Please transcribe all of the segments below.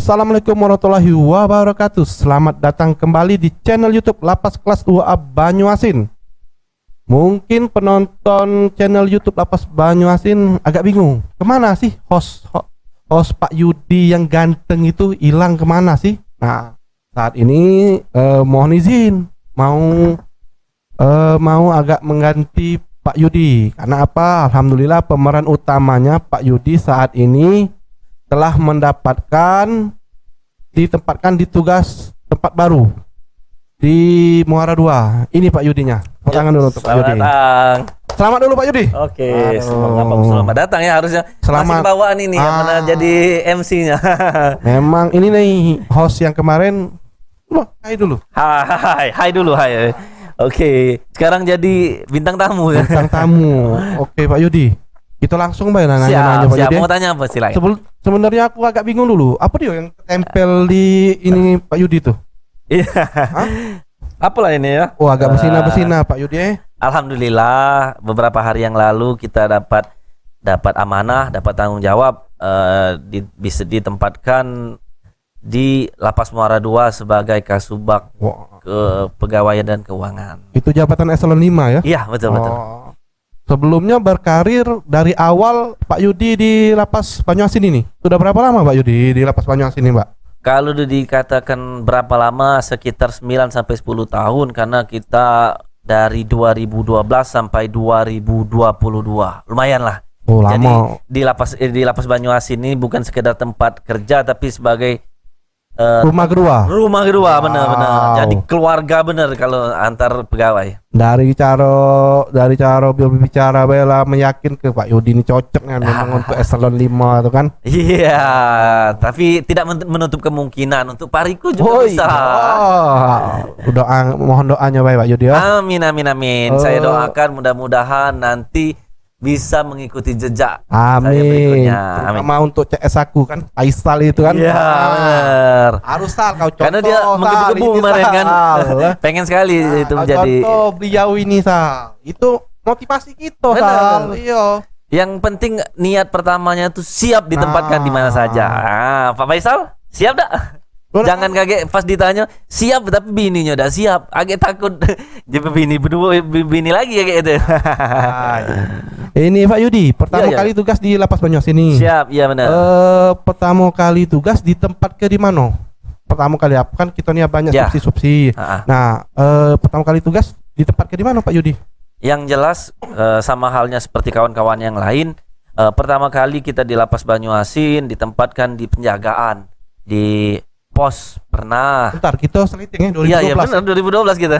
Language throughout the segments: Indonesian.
Assalamualaikum warahmatullahi wabarakatuh. Selamat datang kembali di channel YouTube Lapas Kelas 2A Banyuasin. Mungkin penonton channel YouTube Lapas Banyuasin agak bingung, kemana sih host Pak Yudi yang ganteng itu hilang kemana sih? Nah, saat ini mohon izin mau agak mengganti Pak Yudi. Karena apa? Alhamdulillah pemeran utamanya Pak Yudi saat ini telah ditempatkan di tugas tempat baru di Muara 2. Ini Pak Yudinya. Tangan dulu untuk Pak Yudi. Selamat dulu Pak Yudi. Oke, selamat datang ya harusnya. Selamat. Masih bawaan ini yang mana jadi MC-nya. Memang ini nih host yang kemarin. Hai dulu. Hai dulu, hai. Oke, sekarang jadi bintang tamu ya. Bintang tamu. Oke Pak Yudi. Kita langsung nanya-nanya Pak Yudi. Mau tanya apa silakan. Sebenarnya aku agak bingung dulu. Apa dia yang tempel di ini Pak Yudi tuh? Iya. Apalah ini ya? Oh, agak bersina-bersina Pak Yudi. Alhamdulillah beberapa hari yang lalu kita dapat amanah, dapat tanggung jawab bisa ditempatkan di Lapas Muara 2 sebagai Kasubag Kepegawaian dan Keuangan. Itu jabatan eselon 5 ya? Iya, betul. Sebelumnya berkarir dari awal Pak Yudi di Lapas Banyuasin ini. Sudah berapa lama Pak Yudi di Lapas Banyuasin ini, Pak? Kalau dikatakan berapa lama, sekitar 9 sampai 10 tahun karena kita dari 2012 sampai 2022. Lumayan lah. Oh, lama. Jadi di Lapas Banyuasin ini bukan sekedar tempat kerja tapi sebagai rumah kedua. Benar. Jadi keluarga benar kalau antar pegawai. Dari cara berbicara bela meyakin ke Pak Yudi ini cocok kan memang untuk eselon 5 itu kan. Iya, tapi tidak menutup kemungkinan untuk Pak Riko juga bisa. Mohon doanya Pak Yudi ya. Amin. Saya doakan mudah-mudahan nanti bisa mengikuti jejak Amin. saya berikutnya. Terutama untuk CS aku kan Aisal itu kan. Iya, benar. Harus kau contoh. Karena dia menggebu-gebu kemarin kan. Pengen sekali itu menjadi contoh beliau ini Sal. Itu motivasi kita Sal. Iya. Yang penting niat pertamanya tuh siap ditempatkan di mana saja. Pak Faisal, siap dak? Jangan kaget pas ditanya siap tapi bininya udah siap. Agak takut jadi bini lagi ya kayak gitu. Ini Pak Yudi pertama kali tugas di Lapas Banyuasin ini. Siap, iya benar. Pertama kali tugas di tempat ke di mana? Pertama kali apa kan kita nih banyak subsidi. Nah, pertama kali tugas di tempat ke di mana Pak Yudi? Yang jelas sama halnya seperti kawan-kawan yang lain. Pertama kali kita di Lapas Banyuasin ditempatkan di penjagaan di pos pernah. Bentar, kita seliting ya 2012. Iya benar 2012 kita.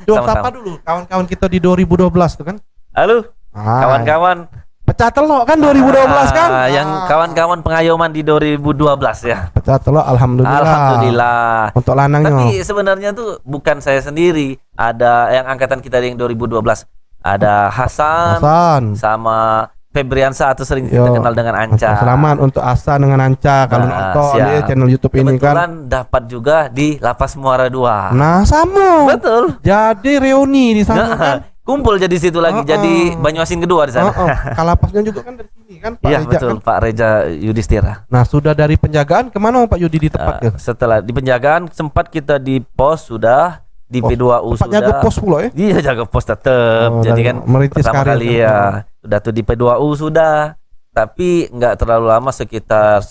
Siapa dulu kawan-kawan kita di 2012 tuh kan? Halo. Kawan-kawan pecah telok kan 2012 kan? Yang kawan-kawan pengayoman di 2012 ya. Pecah telok alhamdulillah. Untuk lanangnya. Tapi sebenarnya tuh bukan saya sendiri. Ada yang angkatan kita yang 2012. Ada Hasan. Sama Febriansa atau sering kita kenal dengan Anca. Selamat untuk Asa dengan Anca kalau nonton di channel YouTube ini kan. Kebetulan dapat juga di Lapas Muara 2. Nah, sama. Betul. Jadi reuni di sana kan. Kumpul jadi situ lagi jadi Banyuasin kedua di sana. Kalapasnya juga kan dari sini kan Pak Iya, Reja, betul kan? Pak Reja Yudhistira. Nah, sudah dari penjagaan kemana Pak Yudi di tempat setelah di penjagaan sempat kita di pos sudah di P2U sudah. Jaga pos pula ya? Iya, jaga pos tetap. Jadi kan pertama kali ya sudah tuh di P2U sudah. Tapi nggak terlalu lama sekitar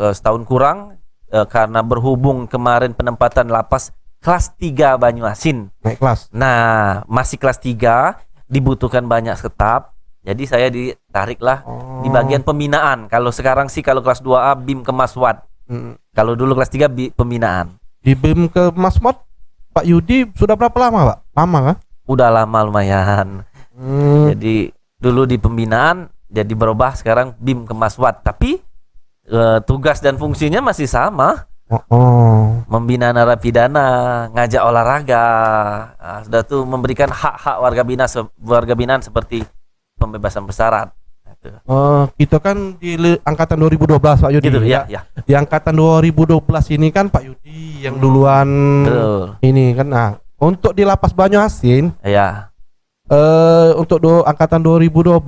setahun kurang karena berhubung kemarin penempatan lapas kelas 3 Banyuasin. Naik kelas. Nah, masih kelas 3 dibutuhkan banyak staf. Jadi saya ditariklah di bagian pembinaan. Kalau sekarang sih kalau kelas 2A BIM Kemaswat. Kalau dulu kelas 3 pembinaan. Di BIM Kemaswat Pak Yudi sudah berapa lama, Pak? Lama kan? Udah lama lumayan. Jadi dulu di pembinaan jadi berubah sekarang BIM Kemaswat. Tapi tugas dan fungsinya masih sama. Membina narapidana, ngajak olahraga, sudah tuh memberikan hak-hak warga binaan seperti pembebasan bersyarat. Kita kan di angkatan 2012 Pak Yudi gitu, ya. Di angkatan 2012 ini kan Pak Yudi yang duluan ini kan. Nah, untuk di Lapas Banyuasin untuk angkatan 2012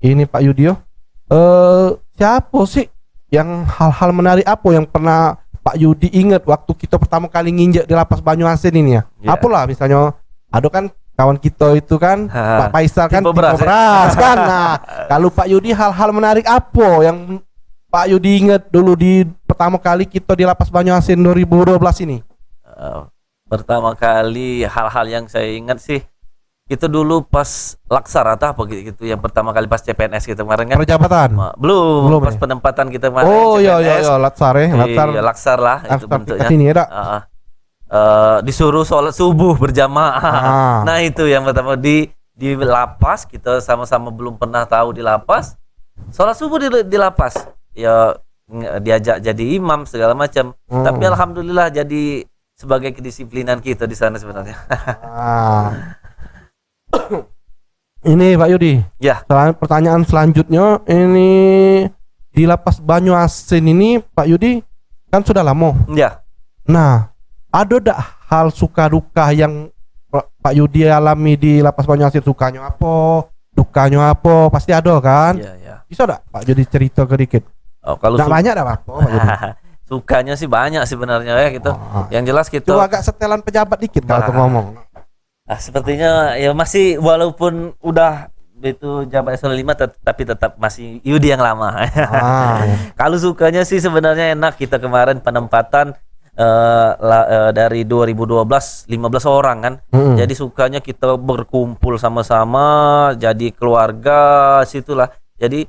ini Pak Yudi siapa sih yang hal-hal menarik apa yang pernah Pak Yudi ingat waktu kita pertama kali nginjek di lapas Banyuasin ini ya. Ya. Apalah misalnya ada kan kawan kita itu kan Pak Faisal kan Tipe tipe beras, ya? beras kan. Nah, kalau Pak Yudi hal-hal menarik apa yang Pak Yudi ingat dulu di pertama kali kita di lapas Banyuasin 2012 ini? Pertama kali hal-hal yang saya ingat sih itu dulu pas laksar atau apa gitu yang pertama kali pas CPNS kita kemarin kan. Perjabatan. Belum pas ya? penempatan kita kemarin Oh iya CPNS. iya latsar ya, latsar. Iya, laksar lah itu Latsar bentuknya. sini ya, Disuruh sholat subuh berjamaah. Ah. Nah itu yang pertama di lapas, kita sama-sama belum pernah tahu di lapas. Sholat subuh di lapas. Ya diajak jadi imam segala macam. Tapi alhamdulillah jadi sebagai kedisiplinan kita di sana sebenarnya. Ini Pak Yudi. Ya. Pertanyaan selanjutnya ini di lapas Banyuasin ini Pak Yudi kan sudah lama. Ya. Nah, ada enggak hal suka duka yang Pak Yudi alami di lapas Banyuasin? Sukanya apa? Dukanya apa? Pasti ada kan? Ya, ya. Bisa enggak Pak Yudi cerita sedikit? Oh, kalau Enggak banyak enggak apa-apa Pak Yudi. sukanya sih banyak sebenarnya ya gitu. Yang jelas kita Coba agak setelan pejabat dikit kalau tuh ngomong. sepertinya ya masih walaupun udah itu jabat eselon 5 tapi tetap masih Yudi yang lama. Kalau sukanya sih sebenarnya enak, kita kemarin penempatan dari 2012 15 orang kan. Jadi sukanya kita berkumpul sama-sama jadi keluarga situlah. Jadi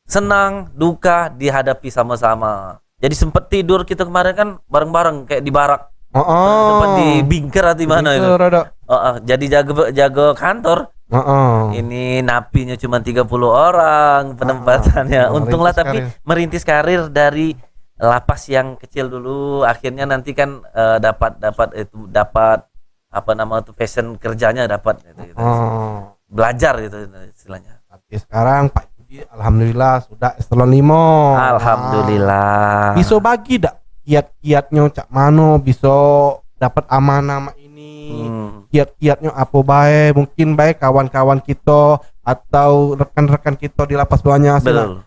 senang duka dihadapi sama-sama. Jadi sempat tidur kita kemarin kan bareng-bareng kayak di barak. Sempat di bingker atau di mana itu. Jadi jaga kantor. Ini napinya cuma 30 orang penempatannya. Untunglah tapi merintis karir dari lapas yang kecil dulu, akhirnya nanti kan dapat apa nama itu passion kerjanya dapat gitu. Belajar gitu istilahnya. Tapi sekarang Pak Yudi alhamdulillah sudah eselon 5. Alhamdulillah. Bisa bagi dak kiat-kiatnya cak mano bisa dapat amanah ini. Kiat-kiatnya apa baik, mungkin baik kawan-kawan kita atau rekan-rekan kita di lapas Banyuasin.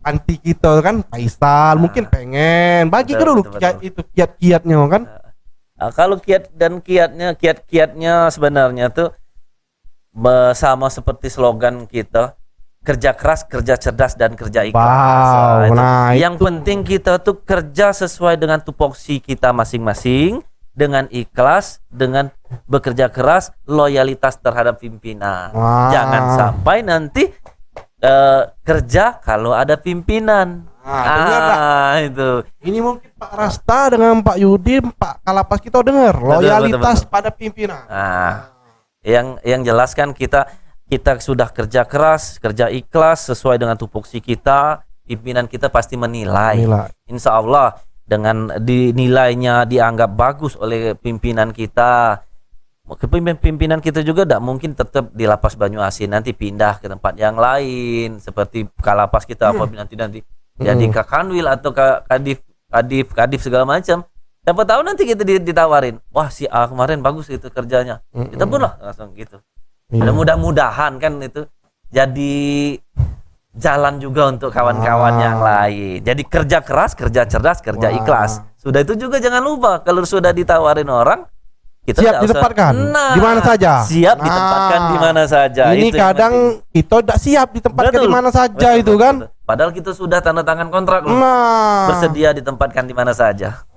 Anti kita kan Faisal mungkin pengen bagi ke dulu itu kiat-kiatnya kan. Kalau kiat-kiatnya sebenarnya tuh sama seperti slogan kita, kerja keras, kerja cerdas dan kerja ikhlas. Yang penting kita tuh kerja sesuai dengan tupoksi kita masing-masing, dengan ikhlas, dengan bekerja keras, loyalitas terhadap pimpinan. Jangan sampai nanti kerja kalau ada pimpinan. Itu. Ini mungkin Pak Rasta dengan Pak Yudi, Pak Kalapas kita dengar loyalitas pada pimpinan. Yang jelas kan kita sudah kerja keras, kerja ikhlas sesuai dengan tupoksi kita, pimpinan kita pasti menilai. Insya Allah dengan dinilainya dianggap bagus oleh pimpinan kita. Pimpinan kita juga tidak mungkin tetap di lapas Banyuasin, nanti pindah ke tempat yang lain seperti Kalapas kita apabila nanti jadi Kakanwil atau Kadif segala macam. Siapa tahu nanti kita ditawarin, wah si A kemarin bagus itu kerjanya, kita pun lah langsung gitu. Mudah-mudahan kan itu jadi jalan juga untuk kawan-kawan yang lain. Jadi kerja keras, kerja cerdas, kerja ikhlas. Sudah itu juga jangan lupa kalau sudah ditawarin orang, kita siap ditempatkan di mana saja. Siap ditempatkan di mana saja. Ini itu kadang kita tidak siap ditempatkan di mana saja itu kan. Padahal kita sudah tanda tangan kontrak loh. Bersedia ditempatkan di mana saja.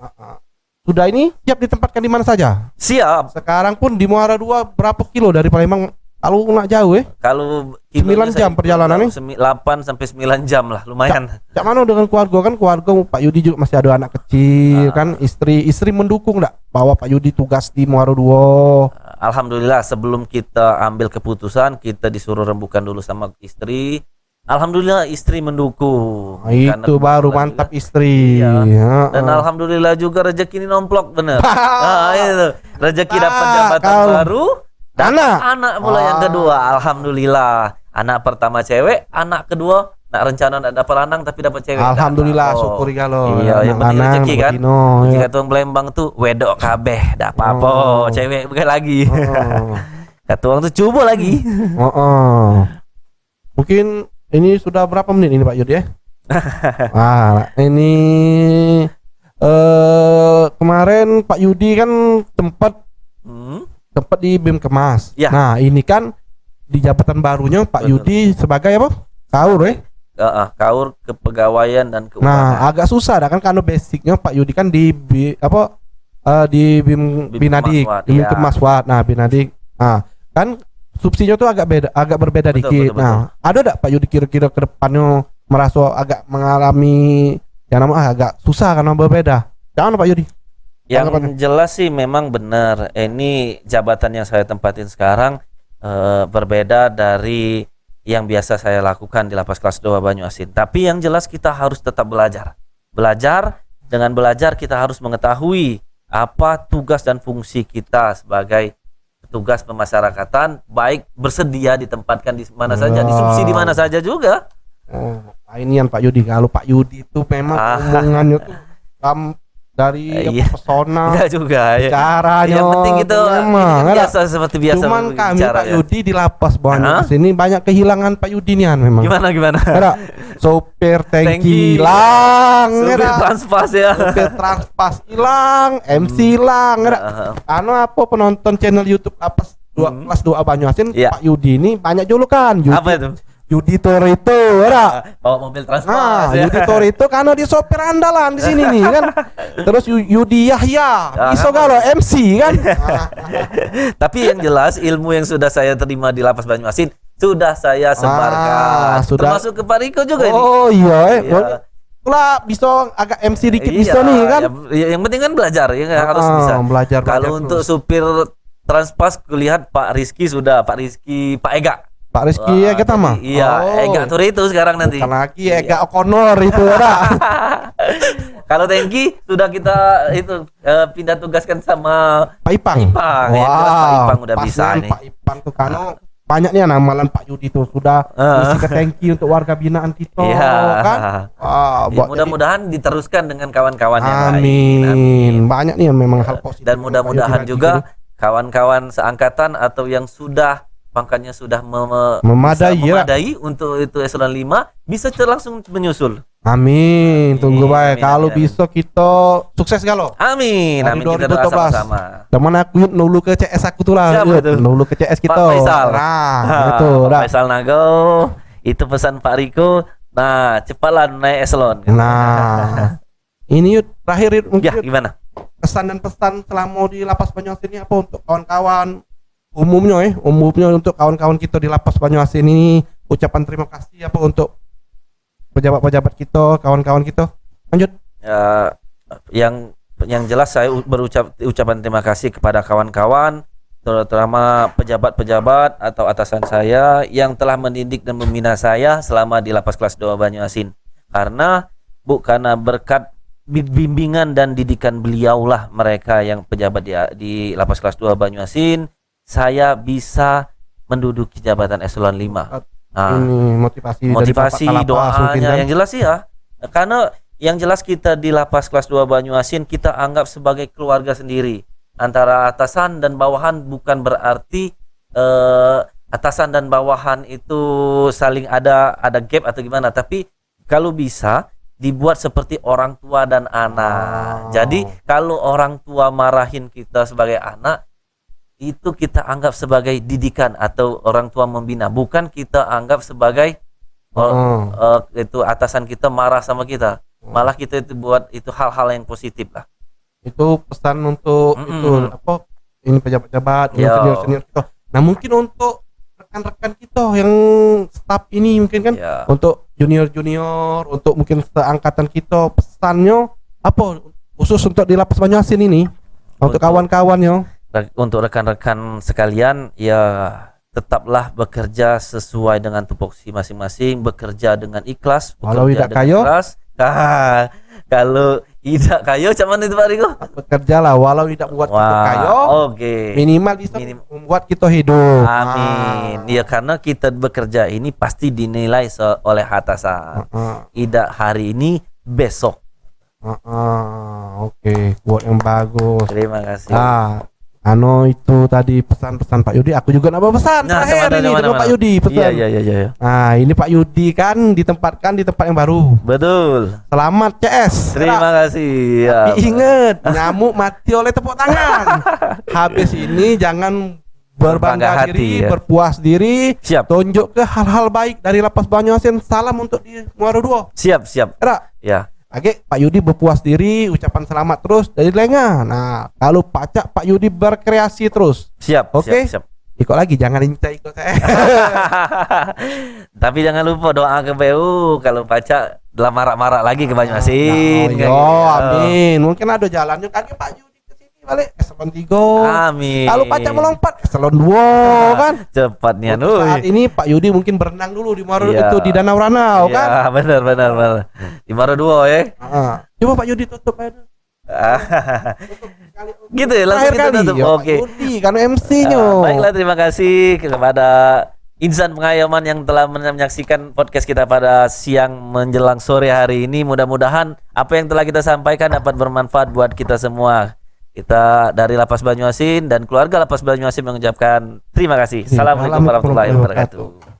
Sudah ini siap ditempatkan di mana saja. Siap. Sekarang pun di Muara 2 berapa kilo dari Palembang? Kalau nggak jauh Kalau 9 jam perjalanan nih. 8 sampai 9 jam lah, lumayan. Cak mana dengan keluarga kan, keluarga Pak Yudi juga masih ada anak kecil kan, istri mendukung enggak bahwa Pak Yudi tugas di Muara 2? Alhamdulillah sebelum kita ambil keputusan kita disuruh rembukan dulu sama istri. Alhamdulillah istri mendukung. Itu baru mantap istri. Iya. Dan alhamdulillah juga rezeki ini nomplok bener. Itu rezeki dapat jabatan baru. Anak pula yang kedua, alhamdulillah. Anak pertama cewek, anak kedua nak rencana nak dapat lanang tapi dapat cewek. Alhamdulillah, syukuri kalau. Iya, yang penting rezeki kan. Jika tuang Palembang tuh wedok kabeh, dak apa-apa, cewek bukan lagi. Katuang tuh coba lagi. Mungkin ini sudah berapa menit ini Pak Yudi ya? Nah, ini kemarin Pak Yudi kan tempat Hmm? di BIM Kemas. Ya. Nah, ini kan di jabatan barunya Pak Betul. Yudi sebagai apa? Kaur Kaur kepegawaian dan keuangan. Nah, agak susah dah kan karena basicnya Pak Yudi kan di di BIM BIM Binadik, Kemaswat, BIM ya. Kemaswat. Nah, Binadik. Nah, kan subsidinya tuh agak berbeda Betul, dikit. betul, Nah, ada enggak Pak Yudi kira-kira ke depannya merasa agak mengalami yang namanya agak susah karena berbeda? Jangan Pak Yudi. Yang Tanggapannya. jelas sih memang benar. Ini jabatan yang saya tempatin sekarang berbeda dari yang biasa saya lakukan di Lapas Kelas 2 Banyuasin. Tapi yang jelas kita harus tetap belajar. Dengan belajar kita harus mengetahui apa tugas dan fungsi kita sebagai petugas pemasyarakatan, baik bersedia ditempatkan di mana saja, disubsidi di mana saja juga. Oh, ini yang Pak Yudi. Kalau Pak Yudi itu memang omongannya tuh dari Iya. pesona Enggak juga ya. caranya. Yang penting itu memang ini biasa seperti biasa. Cuman kami berbicara, Pak ya. Yudi di lapas Banyumas sini banyak kehilangan Pak Yudi nian memang. Gimana? Ada sopir tangki Tangki. hilang, Supir ada transpas ya. sopir transpas hilang, MC hilang, ada. Anu apa penonton channel YouTube Lapas Kelas 2 Banyuasin Iya. Pak Yudi ini banyak julukan. Apa itu? Yudi Torito, ada. Bawa mobil transpas Nah, ya. Yudi Torito karena dia sopir andalan di sini nih kan. Terus Yudi Yahya, iso galo MC kan. Tapi yang jelas ilmu yang sudah saya terima di Lapas Banyuasin sudah saya sebarkan. sudah. Termasuk ke Pak Riko juga ini. Oh iya, Iya. Pula bisa agak MC dikit Iya, bisa nih kan. yang penting kan belajar ya, harus bisa. Belajar. Kalau untuk supir transpas kulihat Pak Rizky, Pak Ega. Pak Rizky ya kita mah. Iya, Ega Turito sekarang nanti. Bukan lagi Ega O'Connor itu ada. Kalau Tengki sudah kita itu pindah tugaskan sama Pak Ipang. Ya, jelas Pak Ipang udah bisa pasian nih. Pak Ipang tuh kan banyak nih amalan Pak Yudi tuh sudah isi ke tangki untuk warga binaan kita Iya. kan. Ya, mudah-mudahan diteruskan dengan kawan-kawan yang lain. Amin. Banyak nih yang memang hal positif. Dan mudah-mudahan Pak Yudi juga lagi. kawan-kawan seangkatan atau yang sudah pangkatnya sudah Memadai, bisa ya. memadai untuk itu eselon 5 bisa langsung menyusul. Amin. Tunggu amin, baik. Kalau amin. bisa kita sukses galo. Amin. Dari Amin, kita doa 2012. sama-sama. Teman aku yuk nulu ke CS aku tuh lah. Siapa Yud, tuh? nulu ke CS kita. Pak Faisal. Nah, Ah, itu Pak dah. Faisal Nago. Itu pesan Pak Riko. Nah, cepatlah naik eselon. Nah, ini yuk terakhir Yud, mungkin Ya, Yud, gimana? pesan dan pesan selama di Lapas Banyuasin ini apa untuk kawan-kawan umumnya untuk kawan-kawan kita di Lapas Banyuasin ini, ucapan terima kasih apa untuk pejabat-pejabat kita, kawan-kawan kita. Lanjut. Ya, yang jelas saya ucapan terima kasih kepada kawan-kawan, terutama pejabat-pejabat atau atasan saya yang telah mendidik dan membina saya selama di Lapas Kelas 2 Banyuasin. Karena berkat bimbingan dan didikan beliaulah mereka yang pejabat di Lapas Kelas 2 Banyuasin, saya bisa menduduki jabatan eselon 5. Nah, Ini motivasi dari motivasi Bapak Kalapas mungkin doanya kan? yang jelas sih ya, karena yang jelas kita di Lapas Kelas 2 Banyuasin kita anggap sebagai keluarga sendiri. Antara atasan dan bawahan bukan berarti atasan dan bawahan itu saling ada gap atau gimana, tapi kalau bisa dibuat seperti orang tua dan anak. Jadi kalau orang tua marahin kita sebagai anak, itu kita anggap sebagai didikan atau orang tua membina, bukan kita anggap sebagai itu atasan kita marah sama kita. Malah kita itu buat itu hal-hal yang positif lah. Itu pesan untuk itu apa? Ini pejabat-pejabat, Yo. senior-senior kita. Nah, mungkin untuk rekan-rekan kita yang staff ini mungkin kan, Ya. untuk junior-junior, untuk mungkin seangkatan kita, pesannya apa khusus untuk di Lapas Banyuasin ini untuk kawan-kawannya? Untuk rekan-rekan sekalian, ya tetaplah bekerja sesuai dengan tupoksi masing-masing, bekerja dengan ikhlas, Kalau bekerja tidak dengan kayo? ikhlas. Kalau tidak kayo, cuman itu Pak Riko. Bekerjalah walau tidak buat kita kayo, Oke. minimal bisa membuat kita hidup. Amin. Ya, karena kita bekerja ini pasti dinilai oleh atasan. Tidak hari ini, besok. Oke, buat yang bagus. Terima kasih. Nah, itu tadi pesan-pesan Pak Yudi, aku juga nak pesan terakhir ini dengan Pak Yudi pesan. Iya. Nah, ini Pak Yudi kan ditempatkan di tempat yang baru. Betul. Selamat CS. Terima kasih. Ya. Tapi ingat, nyamuk mati oleh tepuk tangan. Habis ini jangan berbangga diri, ya. berpuas diri. Siap. Tunjuk ke hal-hal baik dari Lapas Banyuasin. Salam untuk di Muara II. Siap. Ya. Oke, Pak Yudi berpuas diri, ucapan selamat terus dari Lenga. Nah, kalau Pacak, Pak Yudi berkreasi terus. Siap. Oke? Siap. Ikut lagi, jangan ikut saya. Tapi jangan lupa doa ke PU kalau Pacak dalam marak-marak lagi ke Banyuasin. Amin. Mungkin ada jalannya kaki Pak Yudi ke sini balik eselon 3. Amin. Kalau Pacak melompat eselon 2 kan. Cepat nih Untuk saat ini Pak Yudi mungkin berenang dulu di Muara itu di Danau Ranau kan. Iya, benar. Di Muara II ya. Coba Pak Yudi tutup aja. Gitu ya, langsung Terakhir kita kali. tutup. Ya, Oke. Pak Yudi karena MC-nya. Baiklah, terima kasih kepada insan pengayoman yang telah menyaksikan podcast kita pada siang menjelang sore hari ini. Mudah-mudahan apa yang telah kita sampaikan dapat bermanfaat buat kita semua. Kita dari Lapas Banyuasin dan keluarga Lapas Banyuasin mengucapkan terima kasih. Assalamualaikum warahmatullahi wabarakatuh.